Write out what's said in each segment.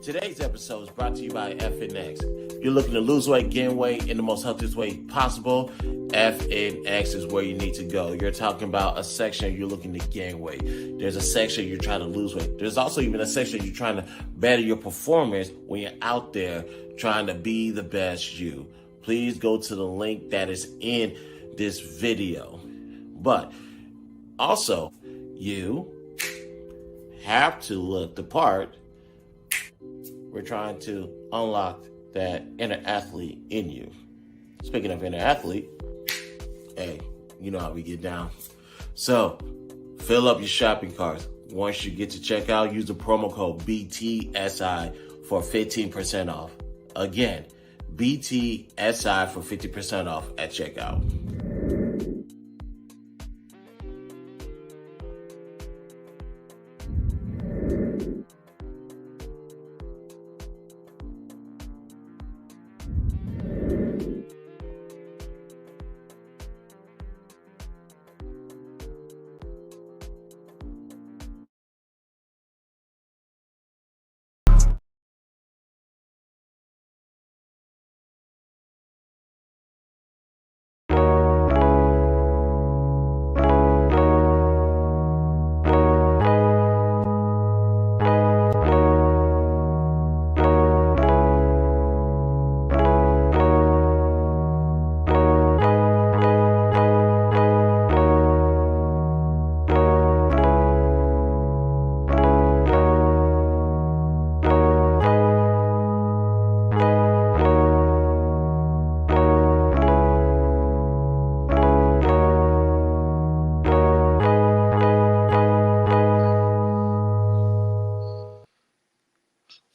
Today's episode is brought to you by FNX. If you're looking to lose weight, gain weight in the most healthiest way possible, FNX is where you need to go. You're talking about a section you're looking to gain weight. There's a section you're trying to lose weight. There's also even a section you're trying to better your performance when you're out there trying to be the best you. Please go to the link that is in this video. But also, you have to look the part. We're trying to unlock that inner athlete in you. Speaking of inner athlete, hey, you know how we get down. So, fill up your shopping carts. Once you get to checkout, use the promo code BTSI for 15% off. Again, BTSI for 50% off at checkout.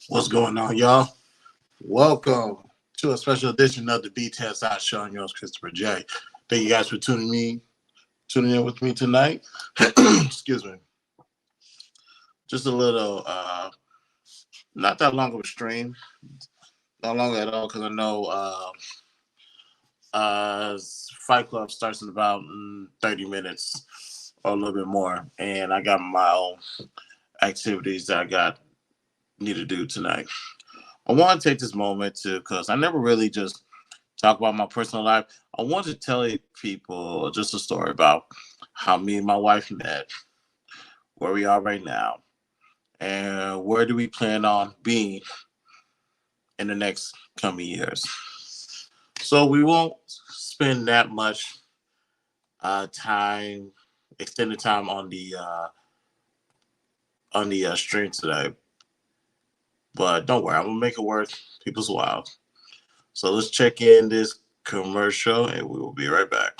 What's going on, y'all? Welcome to a special edition of the B.TS show. I'm yours, Christopher J. Thank you guys for tuning in with me tonight. Excuse me. Just a little, not that long of a stream. Not long at all, because I know Fight Club starts in about 30 minutes or a little bit more. And I got my own activities that I need to do tonight. I want to take this moment because I never really just talk about my personal life. I want to tell people just a story about how me and my wife met, where we are right now, and where do we plan on being in the next coming years. So we won't spend that much extended time on the stream today. But don't worry, I'm going to make it worth people's while. So let's check in this commercial and we will be right back.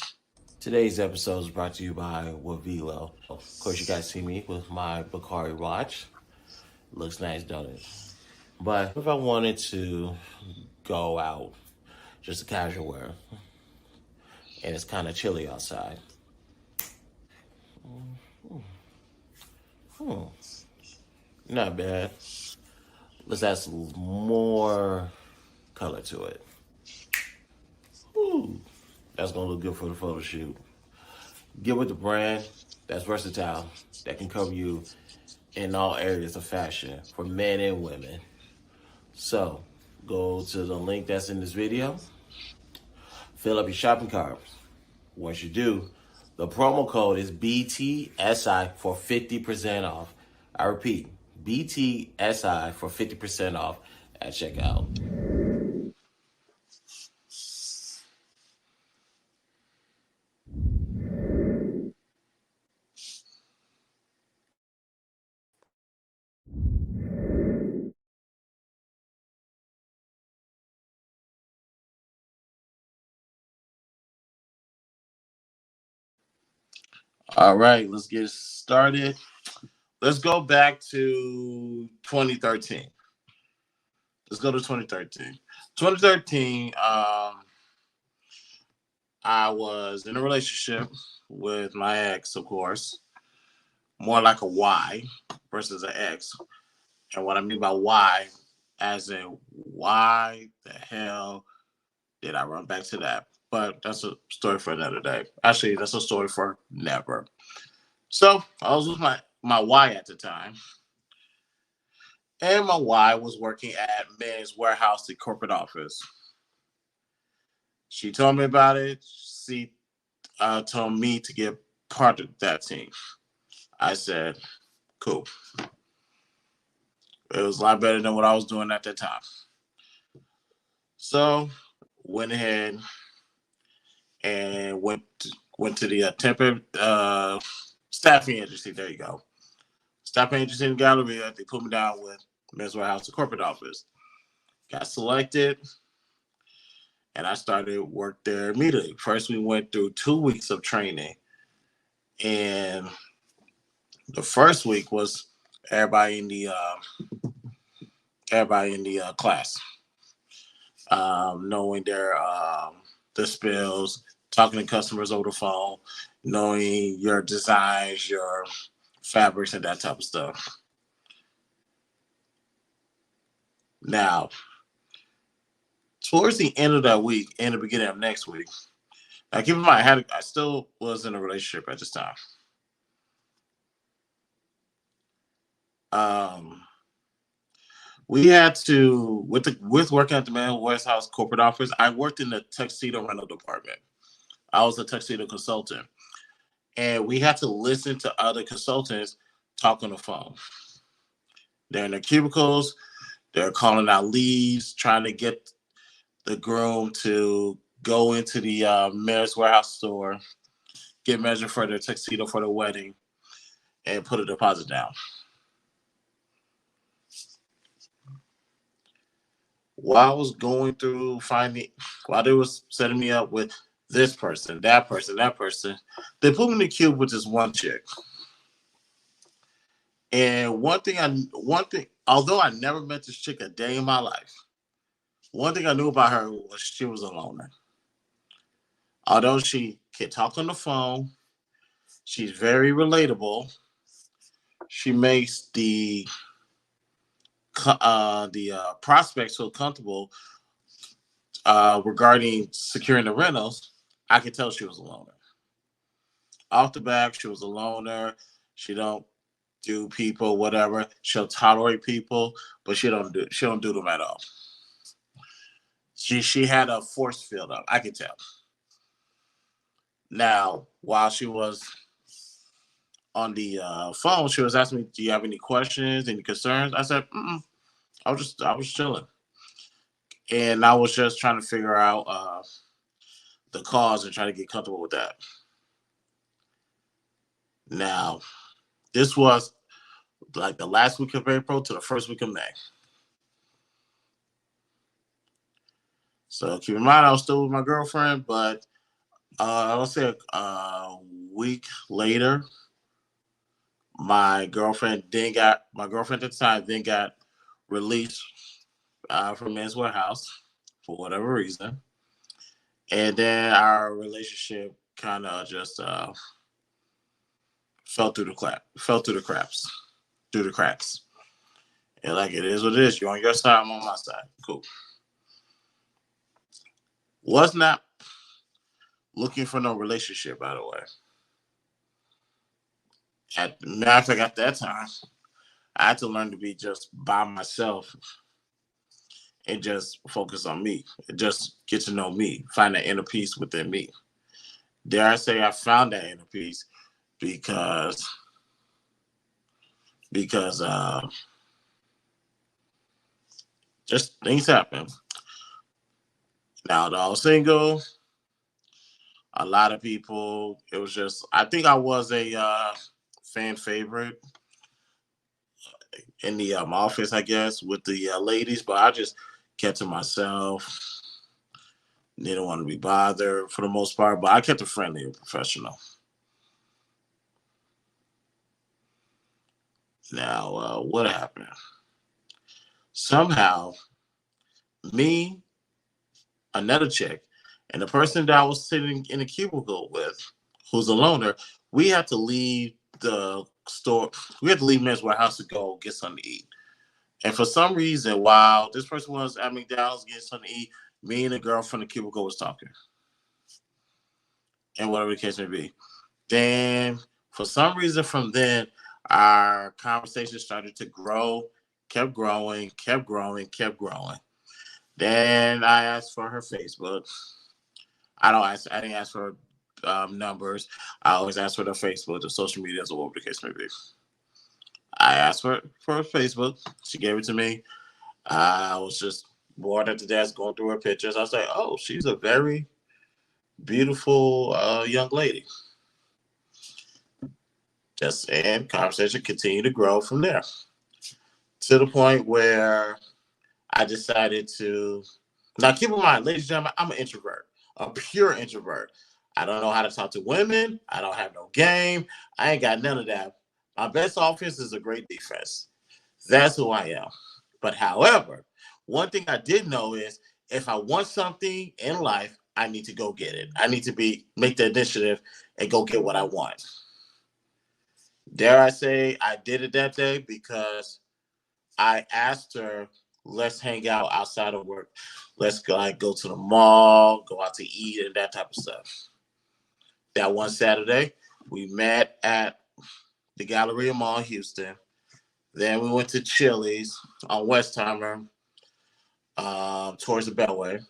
Today's episode is brought to you by Wavilo. Of course, you guys see me with my Bakari watch. Looks nice, don't it? But if I wanted to go out, just a casual wear, and it's kind of chilly outside. Not bad. Let's add some more color to it. Ooh, that's gonna look good for the photo shoot. Get with the brand that's versatile, that can cover you in all areas of fashion for men and women. So, go to the link that's in this video. Fill up your shopping cart. Once you do, the promo code is BTSI for 50% off. I repeat, BTSI for 50% off at checkout. All right, let's get started. Let's go back to 2013. Let's go to 2013. 2013, I was in a relationship with my ex, of course. More like a Y versus an X. And what I mean by Y, as in why the hell did I run back to that? But that's a story for another day. Actually, that's a story for never. So I was with my Y at the time. And my wife was working at Men's Warehouse, the corporate office. She told me about it. She told me to get part of that team. I said, cool. It was a lot better than what I was doing at that time. So went ahead and went to the temporary staffing agency. There you go. Staffing agency in Galleria. They put me down with Men's Warehouse, the corporate office. Got selected, and I started work there immediately. First, we went through 2 weeks of training, and the first week was everybody in the class, knowing the spills, talking to customers over the phone, knowing your designs, your fabrics, and that type of stuff. Now, towards the end of that week and the beginning of next week, now keep in mind, I still was in a relationship at this time. We had to with working at the Men's Warehouse corporate office. I worked in the tuxedo rental department. I was a tuxedo consultant, and we had to listen to other consultants talk on the phone. They're in their cubicles. They're calling out leads, trying to get the groom to go into the Men's Warehouse store, get measured for their tuxedo for the wedding, and put a deposit down. While I was going through while they was setting me up with this person, that person, that person, they put me in the cube with this one chick. And one thing, although I never met this chick a day in my life, one thing I knew about her was she was a loner. Although she can talk on the phone, she's very relatable. She makes the prospects feel comfortable regarding securing the rentals. I could tell she was a loner. Off the back, she was a loner. She don't do people, whatever. She'll tolerate people, but she don't do them at all. She had a force field up. I could tell. Now, while she was on the phone, she was asking me, "Do you have any questions, any concerns?" I said, I was chilling, and I was just trying to figure out the cause and try to get comfortable with that. Now, this was like the last week of April to the first week of May. So keep in mind, I was still with my girlfriend, but I'll say a week later, my girlfriend at the time then got released from Men's Warehouse for whatever reason, and then our relationship kind of just fell through the cracks. And like it is what it is. You're on your side, I'm on my side. Cool. Was not looking for no relationship, by the way. Matter of fact, at that time, I had to learn to be just by myself and just focus on me. And just get to know me, find that inner peace within me. Dare I say I found that inner peace because just things happen. Now that I was single, a lot of people, it was just, I think I was a fan favorite in the office, I guess, with the ladies, but I just kept to myself. Didn't want to be bothered for the most part, but I kept it friendly and professional. Now, what happened? Somehow, me, another chick, and the person that I was sitting in a cubicle with, who's a loner, we had to leave the store. We had to leave Men's Warehouse to go get something to eat. And for some reason, while this person was at McDonald's getting something to eat, me and the girl from the cubicle was talking. And whatever the case may be. Then, for some reason from then, our conversation started to grow, kept growing, kept growing, kept growing. Then I asked for her Facebook. I didn't ask for numbers. I always ask for the Facebook, the social medias, or whatever the case may be. I asked for Facebook. She gave it to me. I was just bored at the desk going through her pictures. I was like, oh, she's a very beautiful young lady. Just and conversation continued to grow from there to the point where I decided to. Now, keep in mind, ladies and gentlemen, I'm an introvert, a pure introvert. I don't know how to talk to women. I don't have no game. I ain't got none of that. My best offense is a great defense. That's who I am. But however, one thing I did know is if I want something in life, I need to go get it. I need to make the initiative and go get what I want. Dare I say I did it that day because I asked her, let's hang out outside of work. Let's go to the mall, go out to eat and that type of stuff. That one Saturday, we met at the Galleria Mall in Houston. Then we went to Chili's on Westheimer, towards the Beltway.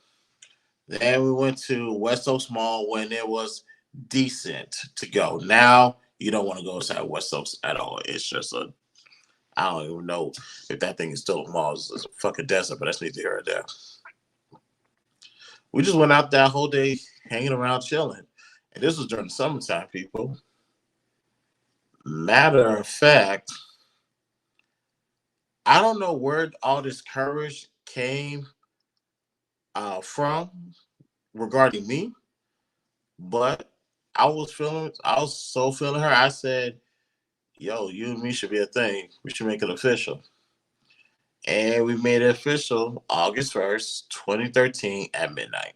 Then we went to West Oaks Mall when it was decent to go. Now you don't want to go inside West Oaks at all. It's just I don't even know if that thing is still a mall. It's a fucking desert, but that's neither here or there. We just went out that whole day hanging around, chilling. And this was during the summertime, people. Matter of fact, I don't know where all this courage came from regarding me, but I was so feeling her. I said, yo, you and me should be a thing. We should make it official. And we made it official August 1st, 2013 at midnight.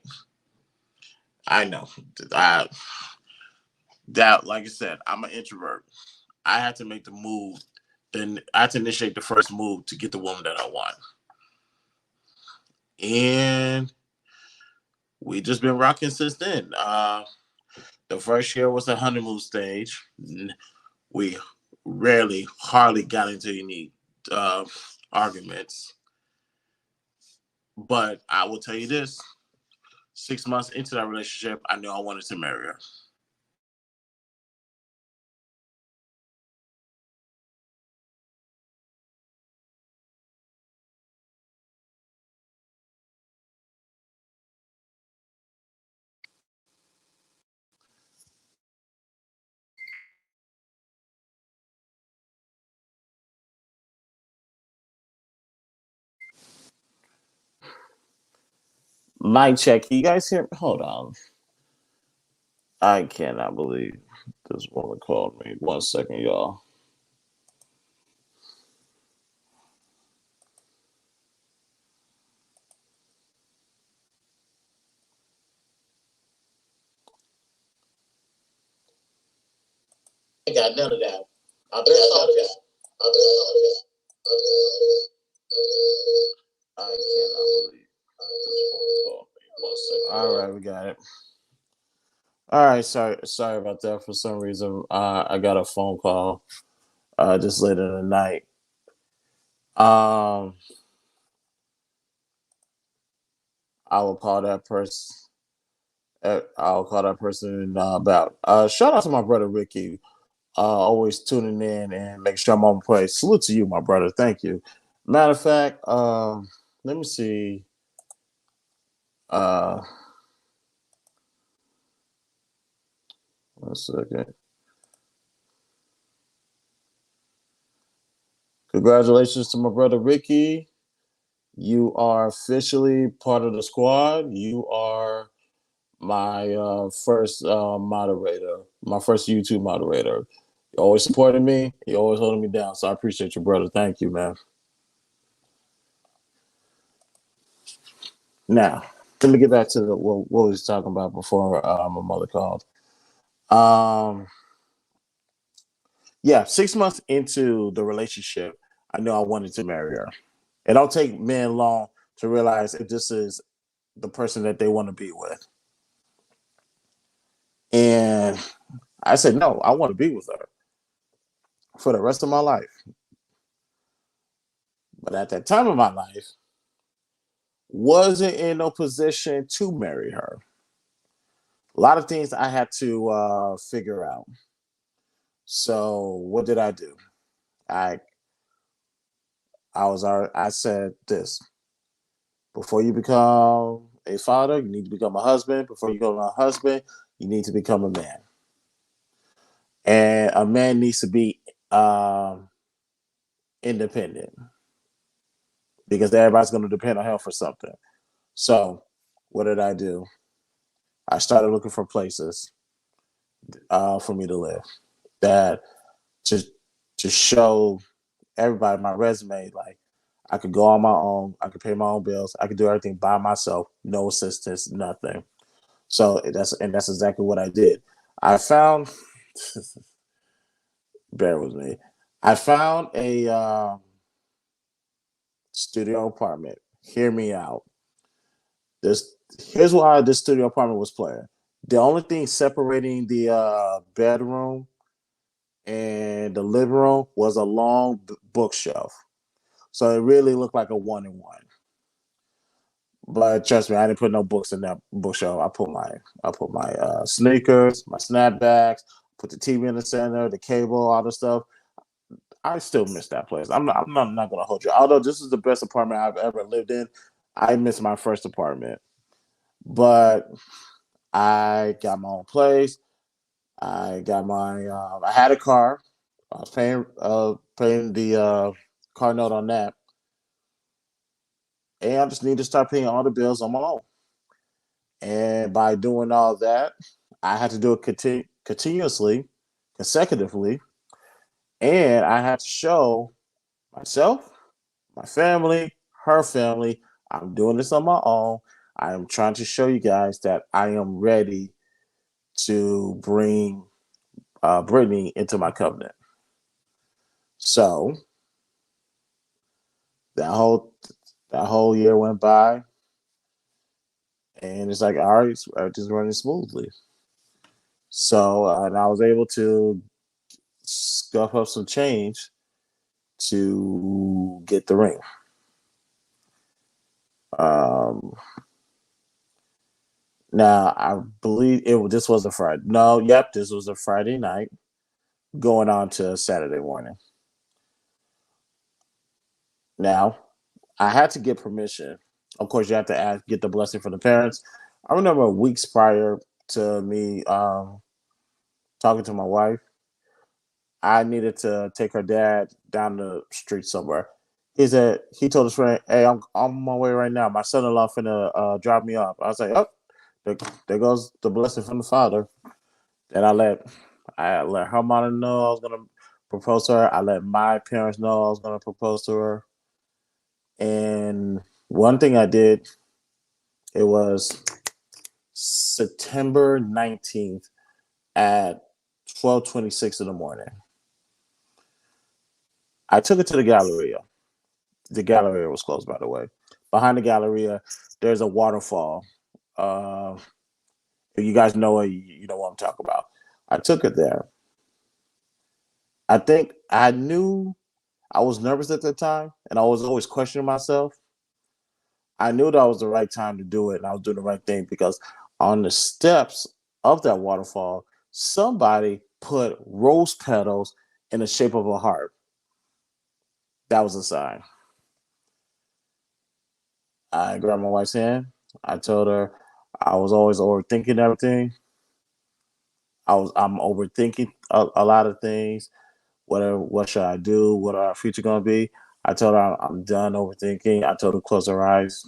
I know. Like I said, I'm an introvert. I had to make the move. Then I had to initiate the first move to get the woman that I want. And we just been rocking since then. The first year was a honeymoon stage. We hardly got into any arguments. But I will tell you this, 6 months into that relationship, I knew I wanted to marry her. Mic check. Can you guys hear me? Hold on. I cannot believe this woman called me. 1 second, y'all. I got none of that. I cannot believe this woman called me. 1 second. All right, we got it. All right, sorry about that. For some reason, I got a phone call just later in the night. I will call that person. I'll call that person about. Shout out to my brother Ricky. Always tuning in and make sure I'm on play. Salute to you, my brother. Thank you. Matter of fact, let me see. Uh, 1 second. Congratulations to my brother Ricky. You are officially part of the squad. You are my first moderator, my first YouTube moderator. You always supporting me. You always holding me down. So I appreciate you, brother. Thank you, man. Now, let me get back to what we was talking about before my mother called. Yeah, 6 months into the relationship, I knew I wanted to marry her. It don't take men long to realize if this is the person that they want to be with. And I said, no, I want to be with her for the rest of my life. But at that time of my life, wasn't in no position to marry her. A lot of things I had to figure out. So what did I do? I I said this: before you become a father, you need to become a husband. Before you become a husband, you need to become a man. And a man needs to be um, independent because everybody's going to depend on him for something. So, what did I do? I started looking for places for me to live that to to show everybody my resume. Like I could go on my own, I could pay my own bills, I could do everything by myself, no assistance, nothing. So that's exactly what I did. I found, bear with me. I found a studio apartment. Hear me out. This Here's why this studio apartment was playing. The only thing separating the bedroom and the living room was a long bookshelf. So it really looked like a one in one. But trust me, I didn't put no books in that bookshelf. I put my sneakers, my snapbacks, put the TV in the center, the cable, all the stuff. I still miss that place. I'm not gonna hold you. Although this is the best apartment I've ever lived in, I miss my first apartment. But I got my own place. I had a car. I was paying the car note on that, and I just need to start paying all the bills on my own. And by doing all that, I had to do it continuously, consecutively, and I had to show myself, my family, her family, I'm doing this on my own. I am trying to show you guys that I am ready to bring Brittany into my covenant. So that whole that whole year went by, and it's like, all right, everything's running smoothly. So, and I was able to scuff up some change to get the ring. Um, Now I believe this was a Friday. No, yep, this was a Friday night going on to Saturday morning. Now I had to get permission. Of course, you have to get the blessing from the parents. I remember weeks prior to me talking to my wife, I needed to take her dad down the street somewhere. He told his friend, "Hey, I'm on my way right now. My son-in-law finna drop me off." I was like, "Oh, there goes the blessing from the father." Then I let her mother know I was gonna propose to her. I let my parents know I was gonna propose to her. And one thing I did, it was September 19th at 12:26 in the morning. I took it to the Galleria. The Galleria was closed, by the way. Behind the Galleria, there's a waterfall. Uh, if you guys know it, you know what I'm talking about. I took it there. I think I knew I was nervous at the time, and I was always questioning myself. I knew that was the right time to do it, and I was doing the right thing because on the steps of that waterfall, somebody put rose petals in the shape of a heart. That was a sign. I grabbed my wife's hand. I told her I was always overthinking everything. I'm overthinking a lot of things. What should I do? What are our future gonna be? I told her I'm done overthinking. I told her to close her eyes.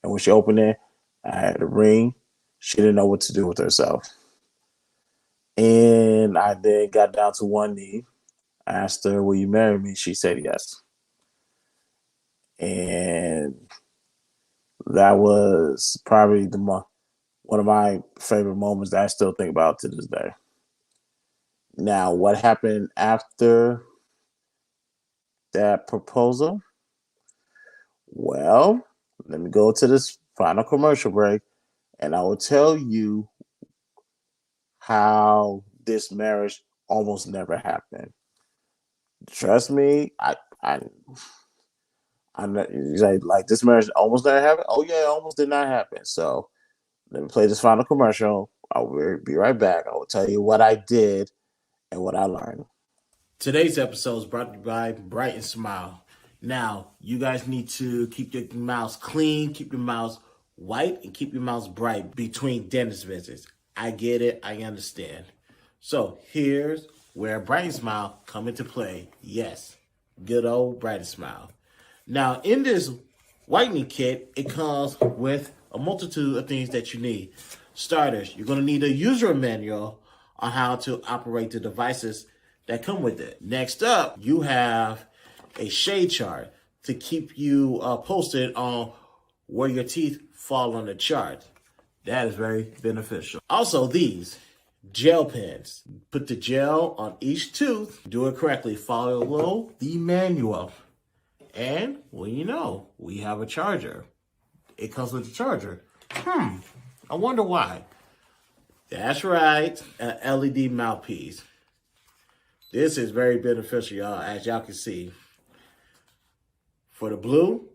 And when she opened it, I had a ring. She didn't know what to do with herself. And I then got down to one knee. I asked her, "Will you marry me?" She said yes. And that was probably one of my favorite moments that I still think about to this day. Now, what happened after that proposal? Well, let me go to this final commercial break and I will tell you how this marriage almost never happened. Trust me, I I'm not, he's like this marriage almost didn't happen. Oh yeah, it almost did not happen. So let me play this final commercial. I will be right back. I will tell you what I did and what I learned. Today's episode is brought to you by Brytn Smile. Now, you guys need to keep your mouths clean, keep your mouths white, and keep your mouths bright between dentist visits. I get it, I understand. So here's where Brytn Smile come into play. Yes, good old Brytn Smile. Now, in this whitening kit, it comes with a multitude of things that you need. Starters, you're going to need a user manual on how to operate the devices that come with it. Next up, you have a shade chart to keep you posted on where your teeth fall on the chart. That is very beneficial. Also, these gel pens. Put the gel on each tooth. Do it correctly. Follow the manual. And, well, you know, we have a charger. It comes with a charger. I wonder why. That's right, an LED mouthpiece. This is very beneficial, y'all, as y'all can see. For the blue,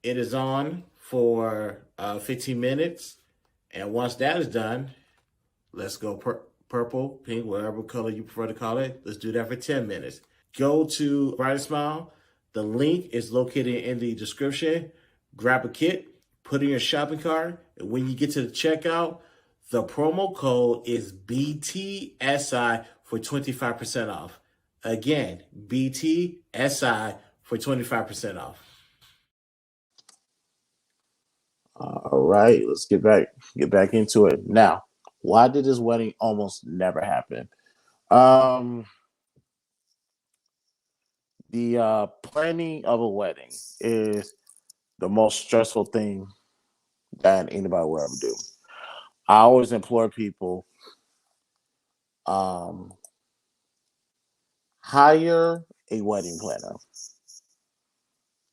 it is on for 15 minutes. And once that is done, let's go purple, pink, whatever color you prefer to call it. Let's do that for 10 minutes. Go to Brytn Smile. The link is located in the description. Grab a kit, put in your shopping cart, and when you get to the checkout, the promo code is BTSI for 25% off. Again, BTSI for 25% off. All right, let's get back into it. Now, why did this wedding almost never happen? Um, the planning of a wedding is the most stressful thing that anybody will ever do. I always implore people, um, hire a wedding planner.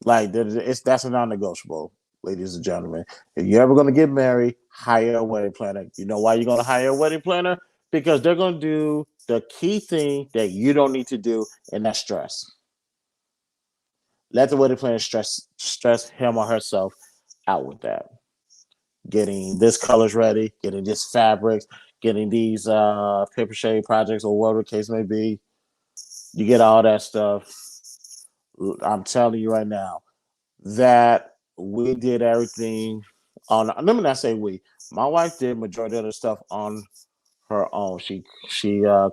Like that's a non-negotiable, ladies and gentlemen. If you're ever going to get married, hire a wedding planner. You know why you're going to hire a wedding planner? Because they're going to do the key thing that you don't need to do, and that's stress. Let the wedding planner stress him or herself out with that. Getting this colors ready, getting this fabrics, getting these paper shade projects or whatever the case may be. You get all that stuff. I'm telling you right now that we did everything on. Let me not say we. My wife did majority of the stuff on her own. She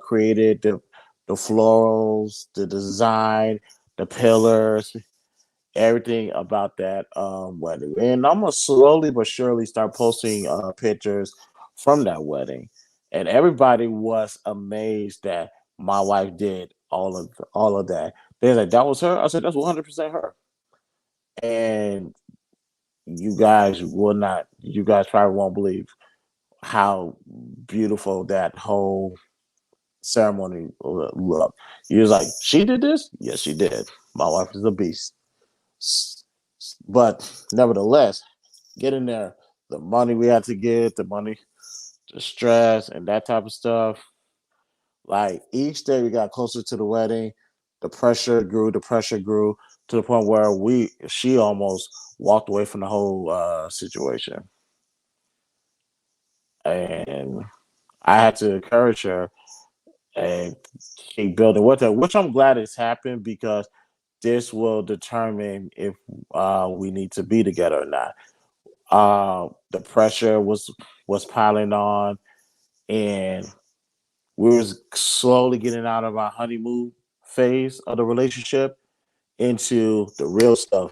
created the florals, the design, the pillars, everything about that wedding. And I'm gonna slowly but surely start posting pictures from that wedding. And everybody was amazed that my wife did all of that. They're like, that was her. I said, that's 100% her. And you guys probably won't believe how beautiful that whole ceremony looked. You was like, she did this? Yes, she did. My wife is a beast. But nevertheless, getting there, the money we had to get, the money, the stress, and that type of stuff. Like each day we got closer to the wedding, the pressure grew to the point where she almost walked away from the whole situation. And I had to encourage her and keep building with her, which I'm glad it's happened because this will determine if we need to be together or not. The pressure was piling on, and we was slowly getting out of our honeymoon phase of the relationship into the real stuff.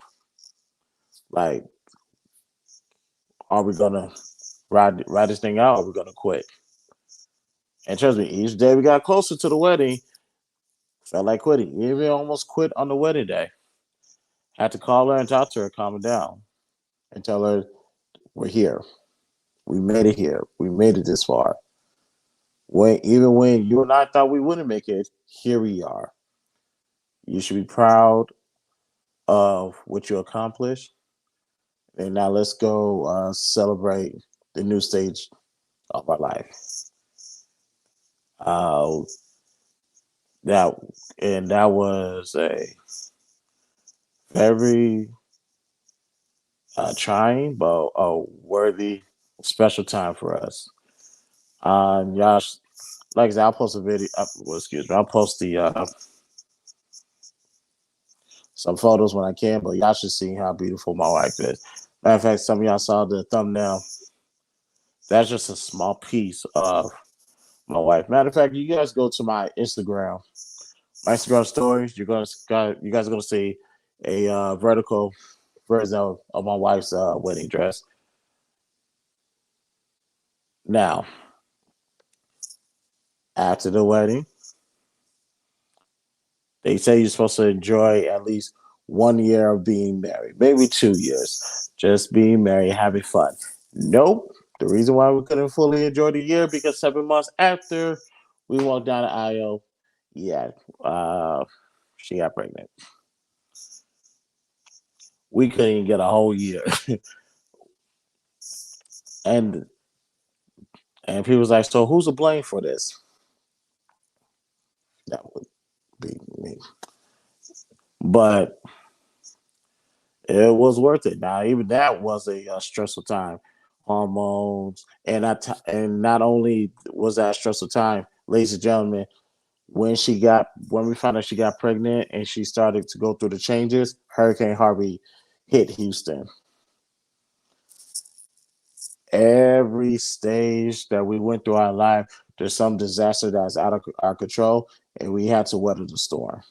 Like, are we gonna ride this thing out? Or are we gonna quit? And trust me, each day we got closer to the wedding, felt like quitting. Even almost quit on the wedding day. Had to call her and talk to her, calm her down, and tell her we're here. We made it here. We made it this far. Even when you and I thought we wouldn't make it, here we are. You should be proud of what you accomplished. And now let's go celebrate the new stage of our life. Uh, that that was a very trying, but a worthy, special time for us. Y'all, like I said, I'll post a video. Well, excuse me, I'll post the some photos when I can, but y'all should see how beautiful my wife is. Matter of fact, some of y'all saw the thumbnail. That's just a small piece of my wife. Matter of fact, you guys go to my Instagram stories. You guys are gonna see a vertical version of my wife's wedding dress. Now, after the wedding, they say you're supposed to enjoy at least 1 year of being married, maybe 2 years, just being married, having fun. Nope. The reason why we couldn't fully enjoy the year because 7 months after we walked down the aisle, yeah, she got pregnant. We couldn't even get a whole year, and people was like, "So who's to blame for this?" That would be me, but it was worth it. Now, even that was a stressful time, hormones, and not only was that a stressful time, ladies and gentlemen, when we found out she got pregnant and she started to go through the changes, Hurricane Harvey hit Houston. Every stage that we went through our life, there's some disaster that's out of our control, and we had to weather the storm.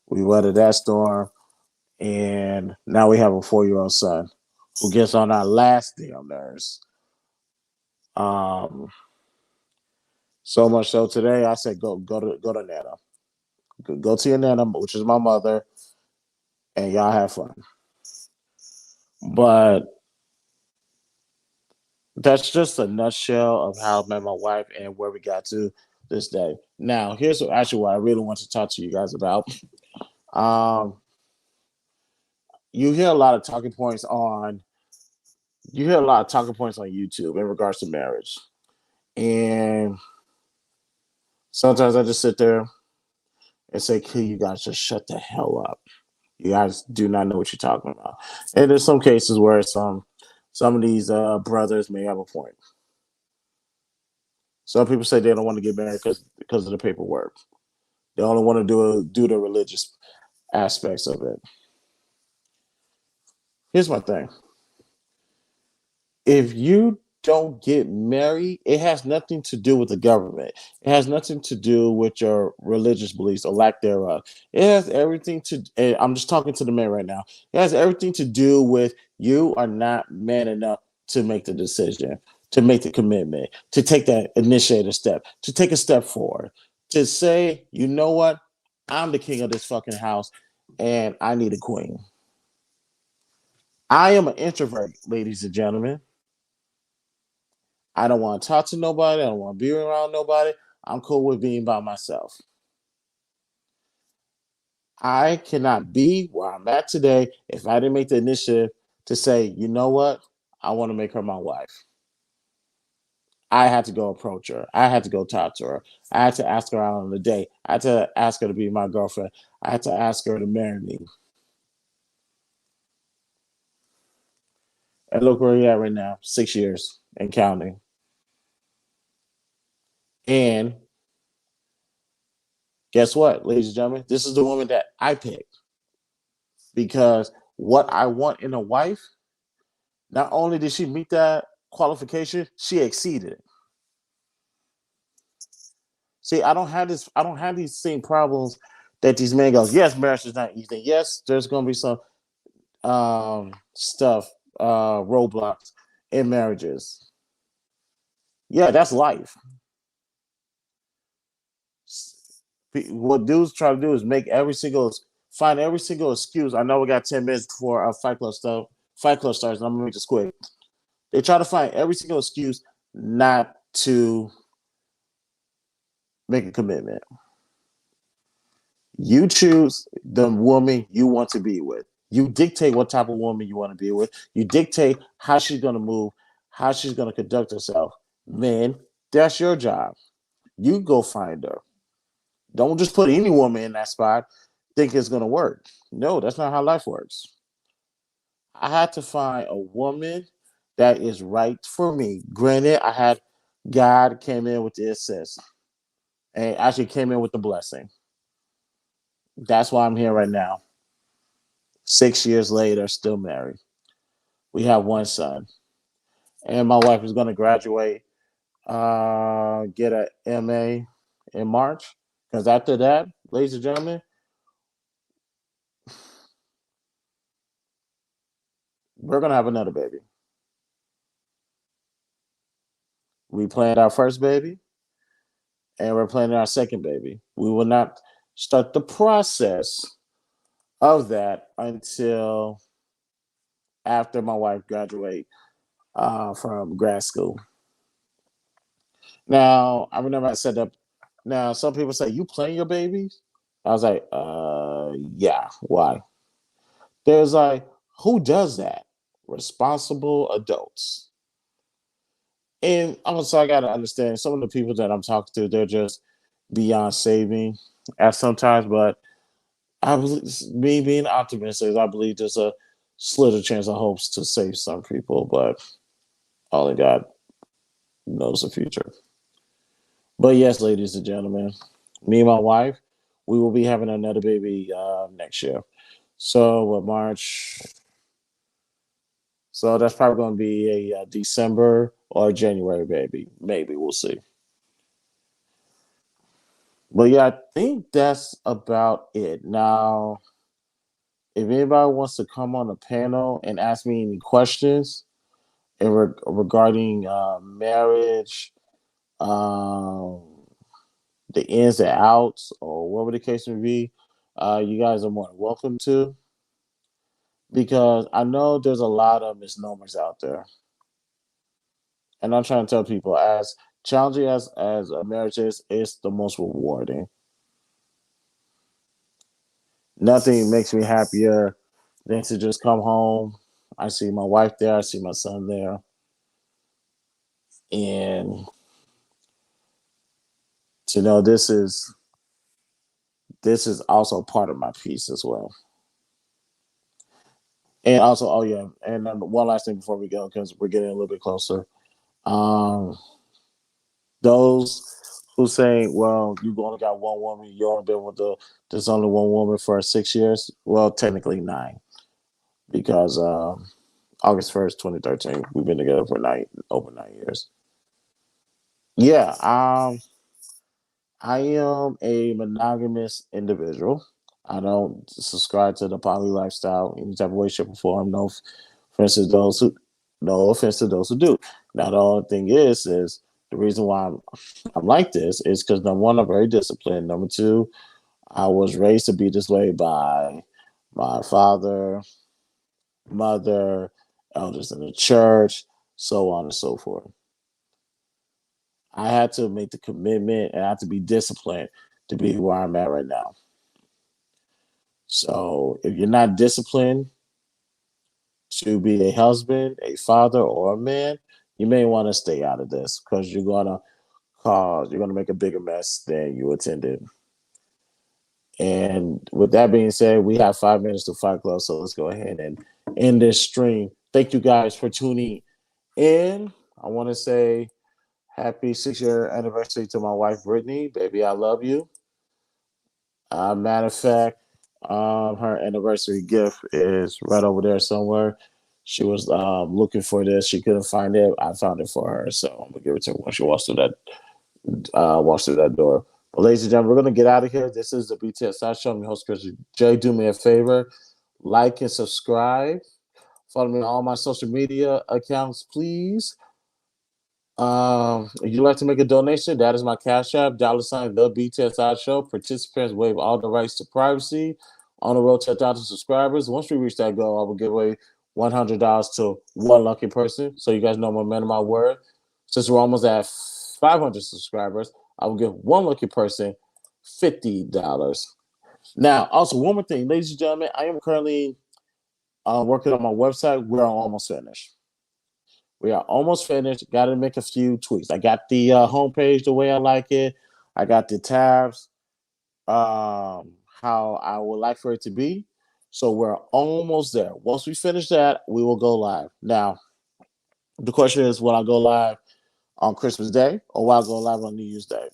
We weathered that storm, and now we have a 4-year-old son who gets on our last damn nerves. Um, so much so today, I said, go to Nana, go to your Nana, which is my mother, and y'all have fun. But that's just a nutshell of how I met my wife and where we got to this day. Now, here's actually what I really want to talk to you guys about. Um, you hear a lot of talking points on YouTube in regards to marriage, and sometimes I just sit there and say, "Can you guys just shut the hell up? You guys do not know what you're talking about." And there's some cases where some of these brothers may have a point. Some people say they don't want to get married because of the paperwork. They only want to do the religious aspects of it. Here's my thing: if you don't get married, it has nothing to do with the government. It has nothing to do with your religious beliefs or lack thereof. It has everything to. And I'm just talking to the man right now. It has everything to do with you are not man enough to make the decision, to make the commitment, to take that initiative step, to take a step forward, to say, you know what, I'm the king of this fucking house, and I need a queen. I am an introvert, ladies and gentlemen. I don't want to talk to nobody. I don't want to be around nobody. I'm cool with being by myself. I cannot be where I'm at today if I didn't make the initiative to say, you know what? I want to make her my wife. I had to go approach her. I had to go talk to her. I had to ask her out on the date. I had to ask her to be my girlfriend. I had to ask her to marry me. And look where we're at right now, 6 years and counting. And guess what, ladies and gentlemen? This is the woman that I picked because what I want in a wife, not only did she meet that qualification, she exceeded it. See, I don't have these same problems that these men goes, yes, marriage is not easy. Yes, there's gonna be some stuff, roadblocks in marriages. Yeah, that's life. What dudes try to do is find every single excuse. I know we got 10 minutes before our Fight Club stuff. Fight Club starts, and I'm gonna make this quick. They try to find every single excuse not to make a commitment. You choose the woman you want to be with. You dictate what type of woman you want to be with. You dictate how she's going to move, how she's going to conduct herself. Man, that's your job. You go find her. Don't just put any woman in that spot, think it's going to work. No, that's not how life works. I had to find a woman that is right for me. Granted, I had God came in with the assist and actually came in with the blessing. That's why I'm here right now. 6 years later, still married. We have one son, and my wife is going to graduate, get a MA in March. Because after that, ladies and gentlemen, we're going to have another baby. We planned our first baby, and we're planning our second baby. We will not start the process of that until after my wife graduate from grad school. Now, I remember I said that. Now, some people say, you plan your babies? I was like, yeah, why? There's like, who does that? Responsible adults. And also, I got to understand some of the people that I'm talking to, they're just beyond saving at sometimes, but I believe, me being optimistic, I believe there's a slither chance of hopes to save some people, but only God knows the future. But yes, ladies and gentlemen, me and my wife, we will be having another baby next year. So what March? So that's probably going to be a December or January baby. Maybe we'll see. But yeah, I think that's about it. Now, if anybody wants to come on the panel and ask me any questions regarding marriage, um, the ins and outs, or whatever the case may be, you guys are more than welcome to. Because I know there's a lot of misnomers out there, and I'm trying to tell people as challenging as a marriage is, it's the most rewarding. Nothing makes me happier than to just come home. I see my wife there, I see my son there, and to know this is also part of my peace as well. And also, oh yeah, and one last thing before we go, because we're getting a little bit closer. Um, those who say, well, you only got one woman, you only been with there's only one woman for 6 years. Well, technically nine, because August 1st, 2013, we've been together for over 9 years. Yeah, I am a monogamous individual. I don't subscribe to the poly lifestyle any type of way, shape, or form. No offense to those who do. Now the only thing is the reason why I'm like this is because number one, I'm very disciplined. Number two, I was raised to be this way by my father, mother, elders in the church, so on and so forth. I had to make the commitment and I had to be disciplined to be where I'm at right now. So if you're not disciplined to be a husband, a father, or a man, you may want to stay out of this because you're gonna make a bigger mess than you intended. And with that being said, we have 5 minutes to Fight Club, so let's go ahead and end this stream. Thank you guys for tuning in. I want to say happy 6 year anniversary to my wife, Brittany. Baby, I love you. Matter of fact, her anniversary gift is right over there somewhere. She was looking for this. She couldn't find it. I found it for her, so I'm gonna give it to her when she walks through that door. But ladies and gentlemen, we're gonna get out of here. This is the B.TS Side Show. I'm your host, Chris J. Do me a favor, like and subscribe. Follow me on all my social media accounts, please. If you'd like to make a donation, that is my cash app, $ the B.TS Show. Participants waive all the rights to privacy. On the road to 1,000 subscribers. Once we reach that goal, I will give away $100 to one lucky person. So you guys know my man of my word. Since we're almost at 500 subscribers, I will give one lucky person $50. Now, also one more thing, ladies and gentlemen, I am currently working on my website. We're almost finished. We are almost finished. Got to make a few tweaks. I got the homepage the way I like it. I got the tabs how I would like for it to be. So we're almost there. Once we finish that, we will go live. Now, the question is, will I go live on Christmas Day or will I go live on New Year's Day?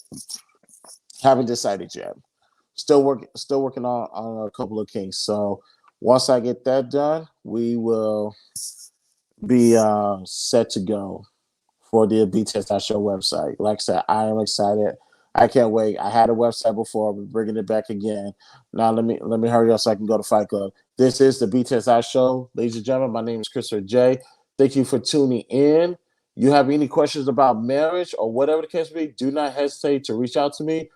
Haven't decided yet. Still working on a couple of kinks. So once I get that done, we will be set to go for the B.TS Show website. Like I said, I am excited. I can't wait. I had a website before. We're bringing it back again. Now let me hurry up so I can go to Fight Club. This is the B.TS Show, ladies and gentlemen. My name is Christopher J. Thank you for tuning in. You have any questions about marriage or whatever the case may be, do not hesitate to reach out to me.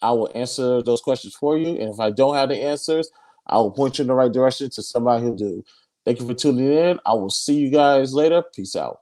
I will answer those questions for you. And if I don't have the answers, I will point you in the right direction to somebody who do. Thank you for tuning in. I will see you guys later. Peace out.